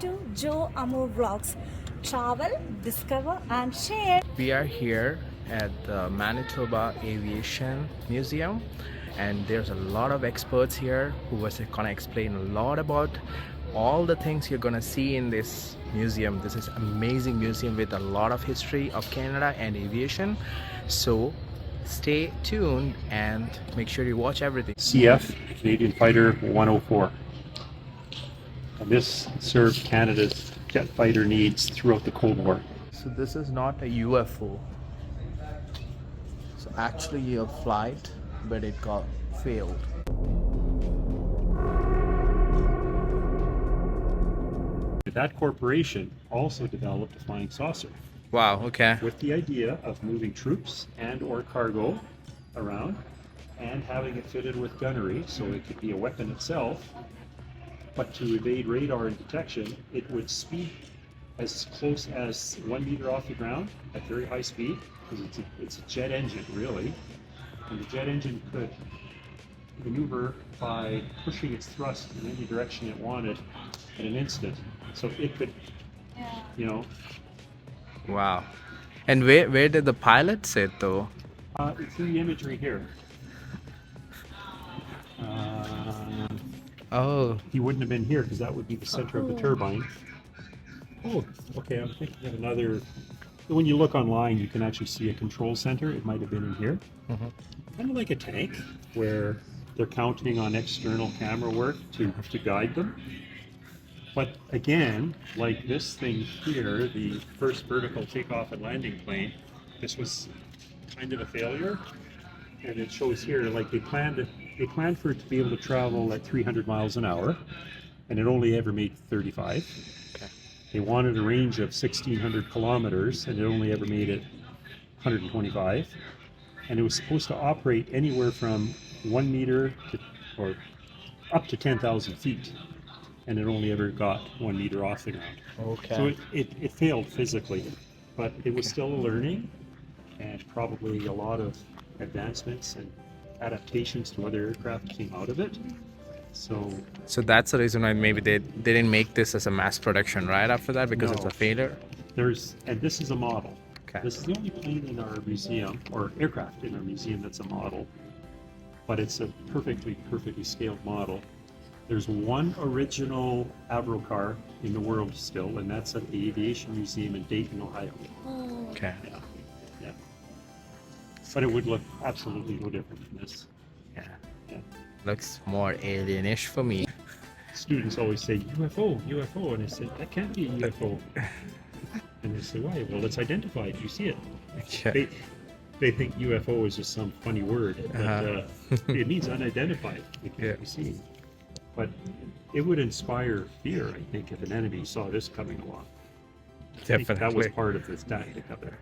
to Jo-Amo Vlogs. Travel, discover and share. We are here at the Manitoba Aviation Museum, and there's a lot of experts here who was gonna explain a lot about all the things you're gonna see in this museum. This is amazing museum with a lot of history of Canada and aviation. So stay tuned and make sure you watch everything. CF, Canadian Fighter 104. And this served Canada's jet fighter needs throughout the Cold War. So this is not a UFO. So actually a flight, but it got failed. That corporation also developed a flying saucer Wow, okay. with the idea of moving troops and or cargo around and having it fitted with gunnery so it could be a weapon itself. But to evade radar and detection, it would speed as close as 1 meter off the ground at very high speed, because it's a jet engine really, and the jet engine could maneuver by pushing its thrust in any direction it wanted in an instant. So it could, you know. Wow. And where did the pilot sit though? It's in the imagery here. Oh, He wouldn't have been here because that would be the center of the turbine. Oh, okay. I'm thinking of another. When you look online, you can actually see a control center. It might have been in here. Kind of like a tank where they're counting on external camera work to guide them. But again, like this thing here, the first vertical takeoff and landing plane, this was kind of a failure. And it shows here, like they planned for it to be able to travel at 300 miles an hour, and it only ever made 35. okay. They wanted a range of 1,600 kilometers, and it only ever made it 125. And it was supposed to operate anywhere from 1 meter or up to 10,000 feet, and it only ever got 1 meter off the ground. Okay. So it failed physically, but it was still a learning, and probably a lot of advancements and adaptations to other aircraft came out of it. So that's the reason why maybe they didn't make this as a mass production right after that, because it's No. a failure. and this is a model. Okay. This is the only plane in our museum, or aircraft in our museum, that's a model, but it's a perfectly scaled model. There's one original Avro car in the world still, and that's at the Aviation Museum in Dayton, Ohio. Okay. Yeah. But it would look absolutely no different than this. Yeah. Yeah. Looks more alienish for me. Students always say UFO, UFO, and I said that can't be a UFO. And they say why? Well, it's identified. You see it. Yeah. They think UFO is just some funny word, but it means unidentified. It can't be seen. But it would inspire fear, I think, if an enemy saw this coming along. I think that was Definitely. part of this tactic of it.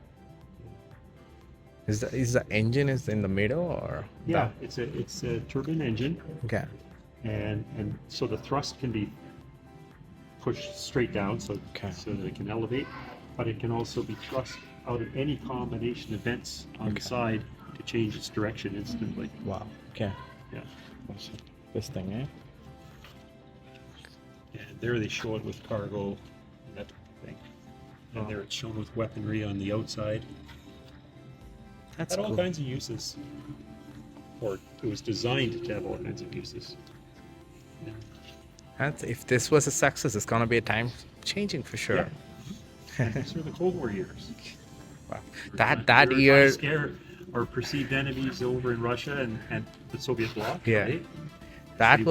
Is the engine is in the middle or? Yeah, it's a turbine engine, Okay. and so the thrust can be pushed straight down, so Okay. so that it can elevate, but it can also be thrust out of any combination of vents on the side to change its direction instantly. Wow. Okay. Yeah, This thing, eh? and there they show it with cargo and that thing, and there it's shown with weaponry on the outside. That's Had all cool. kinds of uses, or it was designed to have all kinds of uses. Yeah. If this was a success, it's gonna be a time changing for sure. And these are the Cold War years. Wow. We That were trying year, to scare our perceived enemies over in Russia and the Soviet bloc. Yeah. Right? that Save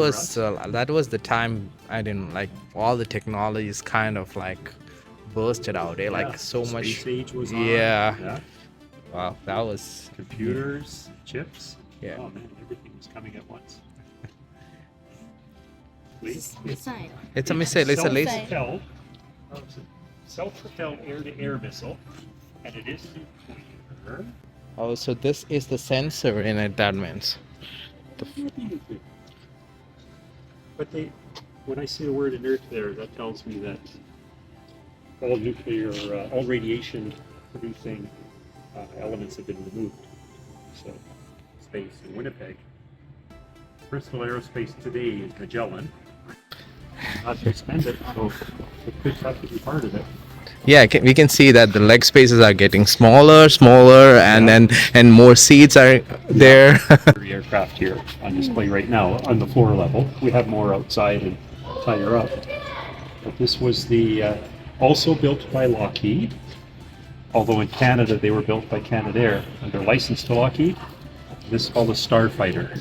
was the time I didn't like all the technologies kind of like bursted out. Yeah, Like so the much. Space age was on. Yeah. Wow, that was Computers, chips. Yeah. Oh man, everything was coming at once. Missile. It's a missile. It's a laser. Self-propelled, it's a self-propelled air-to-air missile, and it is nuclear. Oh, so this is the sensor in it. That means. But when I say the word inert there, that tells me that all nuclear, all radiation-producing elements have been removed. So, space in Winnipeg. Bristol Aerospace today is Magellan. not suspended, so it could have to be part of it. Yeah, we can see that the leg spaces are getting smaller, and Yeah. and more seats are there. The aircraft here on display right now on the floor level. We have more outside and higher up. But this was the also built by Lockheed, although in Canada they were built by Canadair under license to Lockheed. This is called a Starfighter,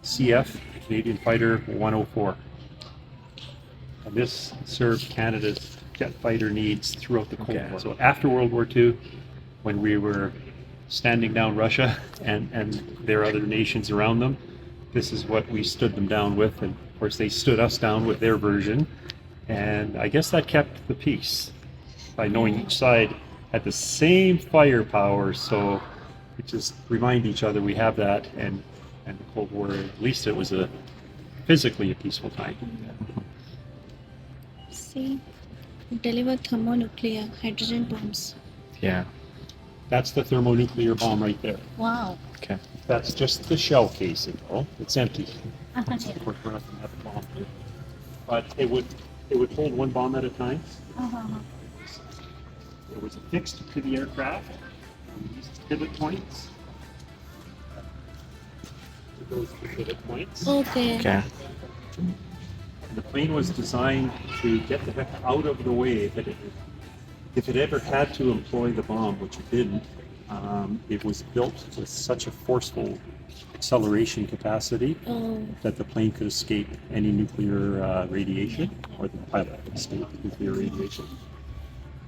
CF Canadian Fighter 104. And this served Canada's jet fighter needs throughout the Cold War. So after World War II, when we were standing down Russia and their other nations around them, this is what we stood them down with. And of course they stood us down with their version. And I guess that kept the peace by knowing each side had the same firepower. So we just remind each other we have that. And the Cold War, at least it was physically a peaceful time. See, deliver thermonuclear hydrogen bombs. Yeah. That's the thermonuclear bomb right there. Wow. Okay. That's just the shell casing, though. It's empty. Uh-huh. Of course, we're not going to have a bomb here. But it would hold one bomb at a time. Uh-huh. It was affixed to the aircraft. These pivot points. Those pivot points. Okay. Okay. And the plane was designed to get the heck out of the way. If it ever had to employ the bomb, which it didn't, it was built with such a forceful acceleration capacity Oh. that the plane could escape any nuclear radiation, or the pilot could escape nuclear radiation.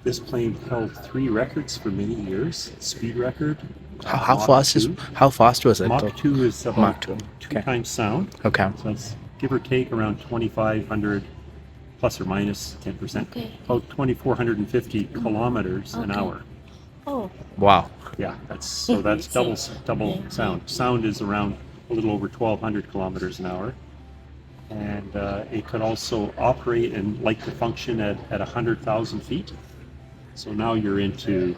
This plane held 3 records for many years. Speed record. How Mach fast 2. how fast was it? Mach 2 is about Mach 2. 2 Okay. times sound. Okay. So it's give or take around 2,500 plus or minus 10%. Okay. About 2,450 kilometers an Okay. hour. Oh. Wow. Yeah, that's double sound. Sound is around a little over 1,200 kilometers an hour, and it could also operate and like to function at 100,000 feet. So now you're into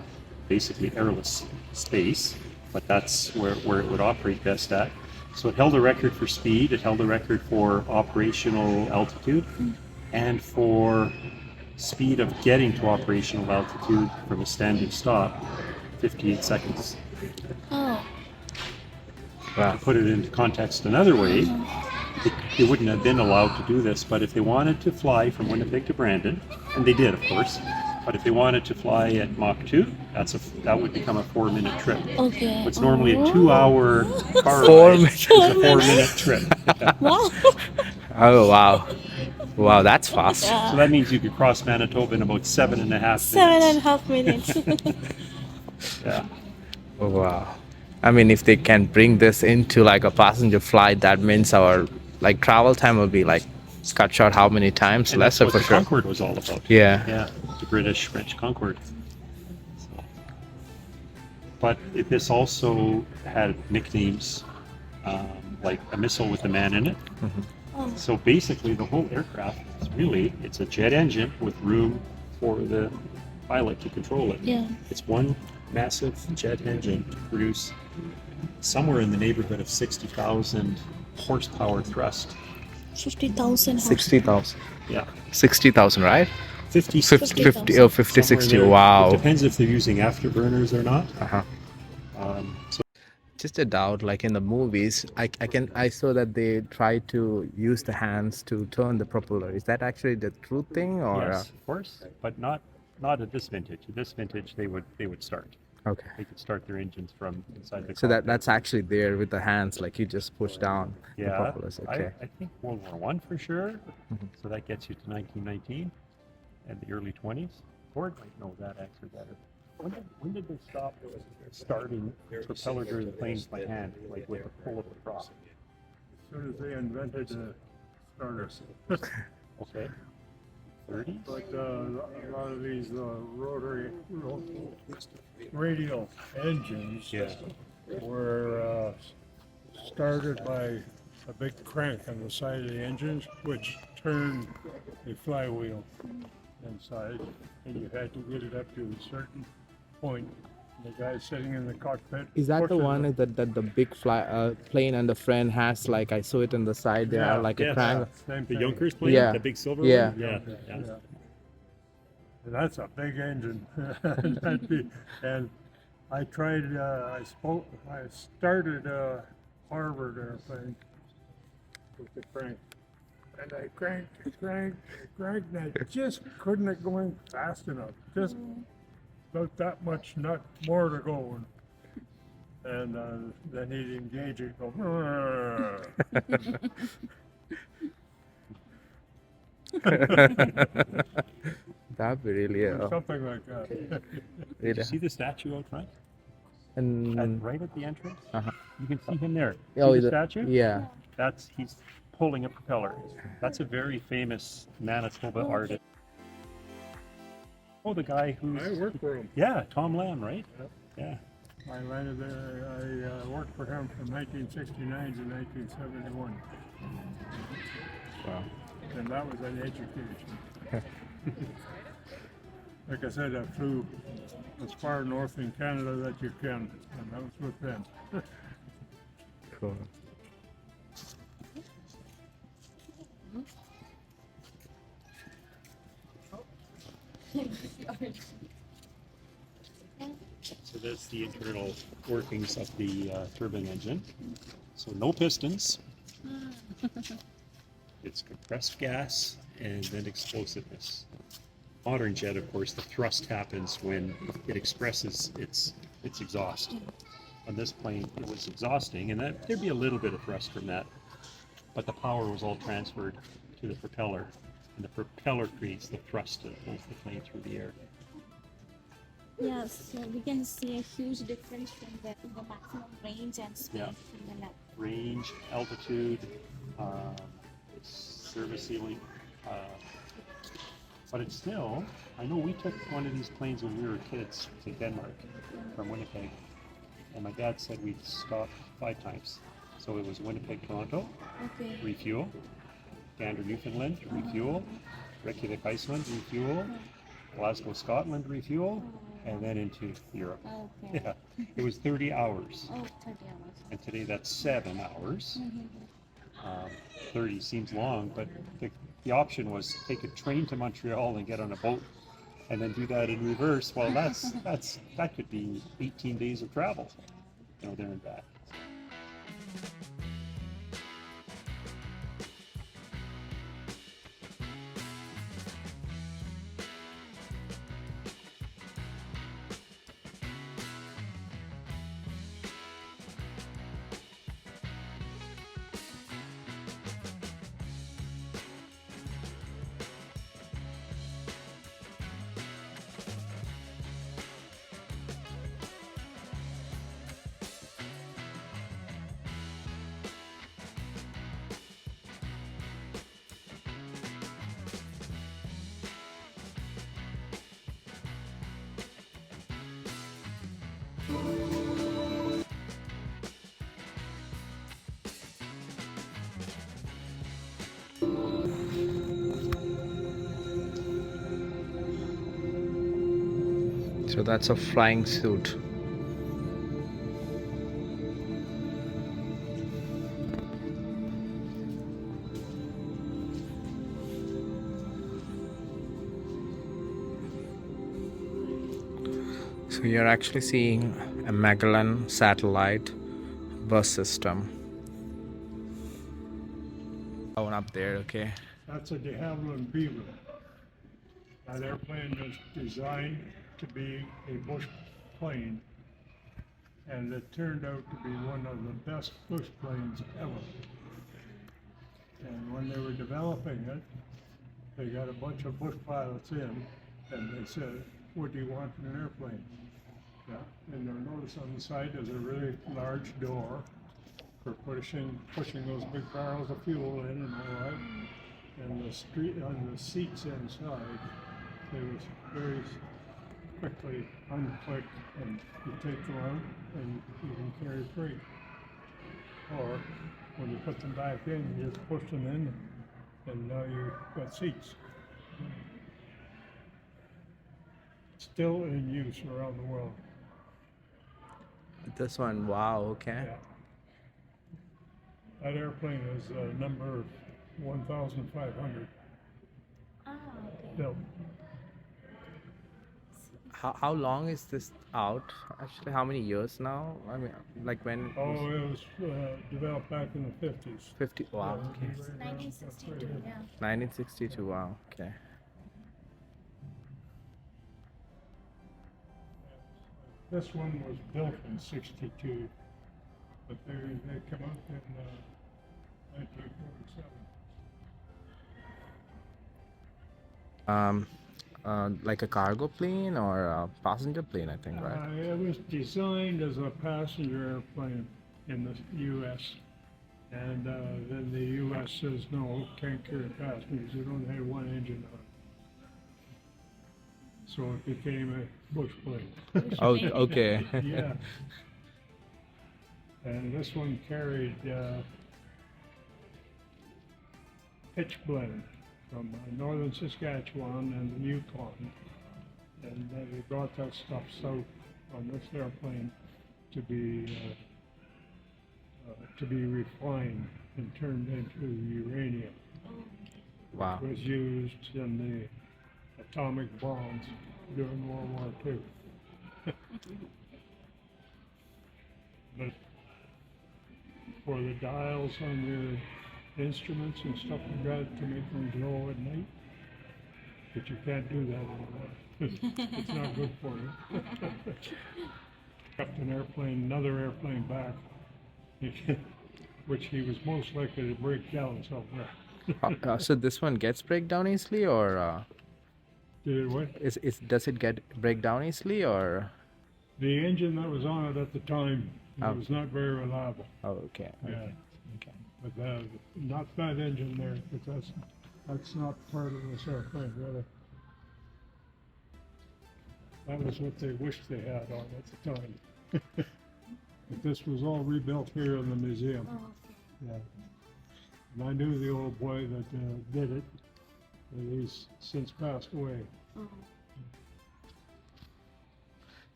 basically airless space, but that's where it would operate best at. So it held a record for speed. It held a record for operational altitude, and for speed of getting to operational altitude from a standing stop, 58 seconds. Oh. Wow. To put it into context another way, they wouldn't have been allowed to do this, but if they wanted to fly from Winnipeg to Brandon, and they did, of course, but if they wanted to fly at Mach 2, that would become a 4-minute trip. Okay. What's normally a 2-hour car 4 ride minutes. is a 4-minute trip. Yeah. Wow. Oh wow. Wow, that's fast. So that means you could cross Manitoba in about 7.5 minutes. 7.5 minutes. Yeah. Oh, wow. I mean, if they can bring this into like a passenger flight, that means our like travel time will be like cut short how many times? And Lesser that's for what the sure. Concorde was all about. Yeah. Yeah, the British French Concorde. But this also had nicknames like a missile with a man in it. Oh. So basically, the whole aircraft it's a jet engine with room for the pilot to control it. Yeah. It's one massive jet engine to produce somewhere in the neighborhood of 60,000 horsepower thrust. 50,000. 60,000. Yeah. 60,000, right? 50, 50, 50,000. oh, 50, somewhere 60. there. It Wow. depends if they're using afterburners or not. Uh-huh. So Just a doubt, like in the movies, I saw that they try to use the hands to turn the propeller. Is that actually the true thing, or yes, of course, but not at this vintage. At this vintage, they would start. okay? They could start their engines from inside the. So cockpit. that's actually there with the hands, like you just push down the Yeah, propellers. Okay. I think World War One for sure. So that gets you to 1919 and the early 20s. Ford might know that actually better. When did they stop starting propeller during the planes by hand, like with the pull of the prop? As soon as they invented the starters. Okay. 30s? But a lot of these rotary radial engines Yeah. were started by a big crank on the side of the engines, which turned a flywheel inside, and you had to get it up to a certain point The guy sitting in the cockpit. Is that the pushes one it. that the big plane and the friend has, like I saw it on the side there, Yeah, like a yes. crank? Same The thing. Junkers plane, Yeah. the big silver Yeah. one. Yeah. Yeah. And that's a big engine. And I tried. I started a Warbird airplane with the crank, and I cranked, and I just couldn't get going fast enough. Just about that much nut more to go. And then he'd engage it, go. That'd be really Something like that. Did you see the statue out front? and Right at the entrance? Uh-huh. You can see him there. oh, See the statue? yeah. He's pulling a propeller. That's a very famous Manitoba artist. Oh, the guy who's... I worked for him. Yeah, Tom Lamb, right? Yeah. I landed there. I worked for him from 1969 to 1971, Wow. and that was an education. Like I said, I flew as far north in Canada that you can, and I was with them. Cool. So that's the internal workings of the turbine engine. So no pistons. It's compressed gas and then explosiveness. Modern jet, of course, the thrust happens when it expresses its exhaust. On this plane, it was exhausting, and there'd be a little bit of thrust from that, but the power was all transferred to the propeller, and the propeller creates the thrust that pulls the plane through the air. Yes, so we can see a huge difference from the maximum range and speed Yeah. from the left. Range, altitude, service ceiling, but it's still, I know we took one of these planes when we were kids to Denmark from Winnipeg, and my dad said we'd stop 5 times. So it was Winnipeg, Toronto, Okay. refuel, Gander, Newfoundland, refuel, Reykjavik, Iceland, refuel, Glasgow, Scotland, refuel, and then into Europe. Okay. Yeah, it was 30 hours, Oh, 30 hours. and today that's 7 hours. 30 seems long, but the option was take a train to Montreal and get on a boat, and then do that in reverse. Well, that could be 18 days of travel, there and back. So that's a flying suit. So you're actually seeing a Magellan satellite bus system. Going up there, okay. That's a de Havilland Beaver. That airplane was designed to be a bush plane, and it turned out to be one of the best bush planes ever. And when they were developing it, they got a bunch of bush pilots in, and they said, "What do you want in an airplane?" Yeah, and you'll notice on the side there's a really large door for pushing those big barrels of fuel in and all that. And on the seats inside, they was very quickly unclicked, and you take them out and you can carry freight. Or when you put them back in, you just push them in, and now you've got seats. Still in use around the world. This one, wow, okay. Yeah. That airplane is number 1,500 Ah, okay. built. How long is this out? Actually, how many years now? I mean, like when? Oh, it was developed back in the 50s. 50. Wow. Okay. 1962, yeah. 1962. Wow. Okay. This one was built in 62, but they come out in 1947. Like a cargo plane or a passenger plane, I think, right? It was designed as a passenger airplane in the U.S. And then the U.S. says, no, can't carry passengers. It only had one engine on it. So it became a bush plane. Oh, okay. Yeah. And this one carried pitch blende from northern Saskatchewan and the Yukon. And they brought that stuff south on this airplane to be refined and turned into uranium. Wow. It was used in the atomic bombs during World War II. But for the dials on your instruments and stuff like that to make them glow at night, but you can't do that anymore. It's not good for you. Kept another airplane back, which he was most likely to break down somewhere. So this one gets break down easily, or Did it what? does it get break down easily, or? The engine that was on it at the time Oh. was not very reliable. Oh, okay. Yeah. Okay. But not that engine there, because that's not part of this airplane, really. That was what they wished they had on at the time. But this was all rebuilt here in the museum. Oh, okay. Yeah. And I knew the old boy that did it, and he's since passed away. Oh.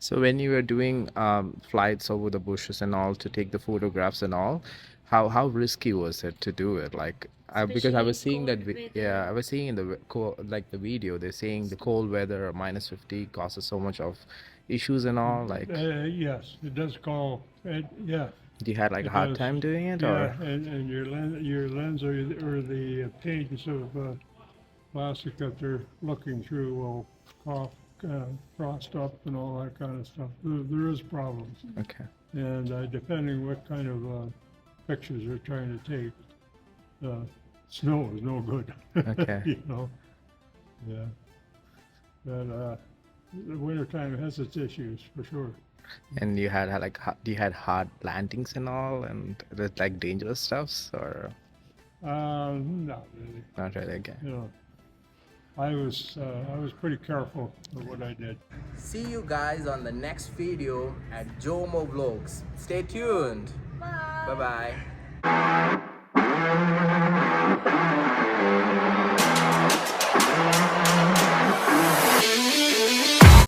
So when you were doing flights over the bushes and all to take the photographs and all, how risky was it to do it? Like because I was seeing that I was seeing in the like the video, they're saying the cold weather or -50 causes so much of issues and all. Like Yes, it does call. Yeah. you had like a hard does. time doing it, Yeah, or and your lens or the panes of plastic that they're looking through will frost up and all that kind of stuff. There is problems, okay. and depending what kind of pictures you're trying to take, snow is no good. Okay. You know, yeah. But the wintertime has its issues for sure. And you had like you had hard landings and all, and it like dangerous stuffs, or Not really. not really? Okay. You know, I was pretty careful of what I did. See you guys on the next video at Jo-Amo Vlogs. Stay tuned. Bye. Bye bye.